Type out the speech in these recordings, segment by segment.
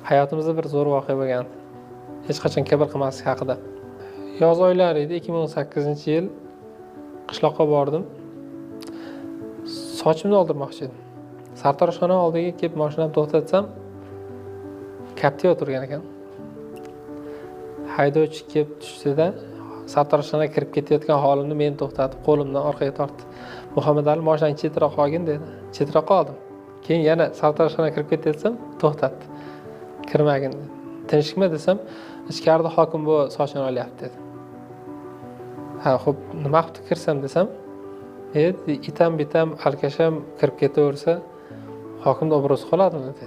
Hayotimizda bir zo'r voqea bo'lgan. Hech qachon kibr qilmaslik haqida. Yoz oylari edi, 2018-yil. Qishloqqa bordim. Sochimni oldirmoqchi edim. Sartaroshxona oldiga kelib mashinamni to'xtatsam, Captiva turgan ekan. Haydovchi kelib tushdida, sartaroshxonaga kirib ketayotgan holimni meni to'xtatib, qo'limdan orqaga tortdi. Muhammad Ali, mashinani chetroq olgin dedi. Chetroq oldim. Keyin yana sartaroshxonaga kirib ketayotsam, to'xtatdi. Kirmagin dedi. Tinchlikmi desam, ichkarida hokim bu sochini olyapti dedi. Ha, xo'p, nima qilib kirsam desam, itam-bitam alkasham kirib ketaversa, hokimning obro'si qoladimi dedi.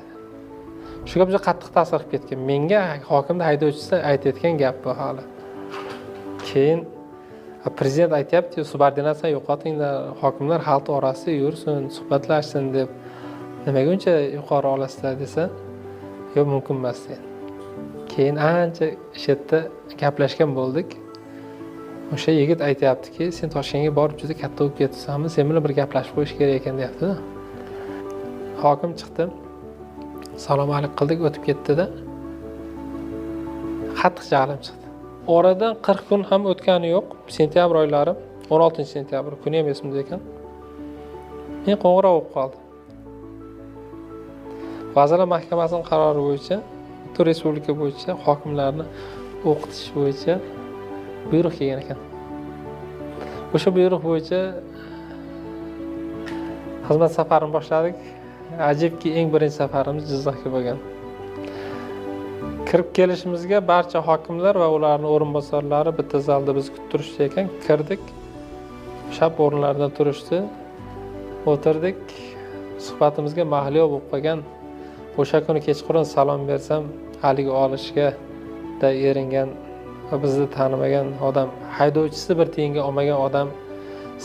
Shu gap juda qattiq ta'sir qilib ketgan. Menga hokimning haydovchisi aytayotgan gap bu hali. Keyin prezident aytayapti, subordinatsiyani yo'qotinglar, hokimlar xalq orasida yursin, suhbatlashsin deb. Nimaga uncha yuqori olasizlar desa, yo'q, mumkin emas dedi. Keyin ancha ish yerda gaplashgan bo'ldik. O'sha yigit aytayaptiki, sen Toshkentga borib juda katta bo'lib ketsanmi, sen bilan bir gaplashib qo'yish kerak ekan deyapti-da. Hokim chiqdi. Salom alik qildik, o'tib ketdi-da. Qattiq jahlim chiqdi. Oradan 40 kun ham o'tgani yo'q. Sentyabr oylari, 16-sentyabr kuni ham esimda ekan. Men qo'ng'iroq bo'lib qoldi. Vazirlar Mahkamasining qarori bo'yicha, butun respublika bo'yicha hokimlarni o'qitish bo'yicha buyruq kelgan ekan. O'sha buyruq bo'yicha xizmat safarini boshladik. Ajibki, eng birinchi safarimiz Jizzaxga bo'lgan. Kirib kelishimizga barcha hokimlar va ularning o'rinbosarlari bitta zalda bizni kutib turishdi ekan. Kirdik. Shap o'rinlardan turishdi. O'tirdik. Suhbatimizga mahliyo bo'lib qolgan. O'sha kuni kechqurun salom bersam, haligi olishga da eringan va bizni tanimagan odam, haydovchisi bir tiyinga olmagan odam,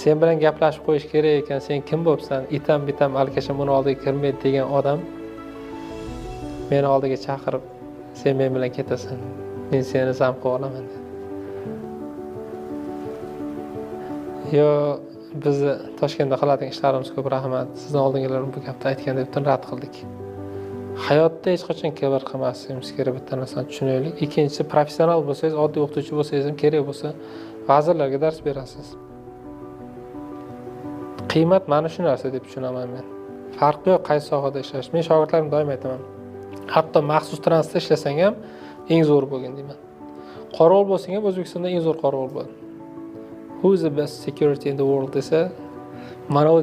sen bilan gaplashib qo'yish kerak ekan, sen kim bo'libsan, itam-bitam alkasham uni oldiga kirmaydi degan odam meni oldiga chaqirib, sen men bilan ketasan, men seni zam qilib olaman dedi. Yo, bizni Toshkentda qiladigan ishlarimiz ko'p, rahmat, sizning oldingilar bu gapni aytgan deb rad qildik. Hayotda hech qachon kibr qilmasligimiz kerak, bitta narsani tushunaylik. Ikkinchisi, professional bo'lsangiz, oddiy o'qituvchi bo'lsangiz ham kerak bo'lsa, vazirlarga dars berasiz. Qiymat mana shu narsa deb tushunaman men. Farqi yo'q qaysi sohada ishlash. Men shogirdlarimga doim aytaman. Hatto maxsus transportda ishlasang ham eng zo'r bo'lgin deyman. Qorovul bo'lsang ham O'zbekistonda eng zo'r qorovul bo'l. Who is the best security in the world desa, mana u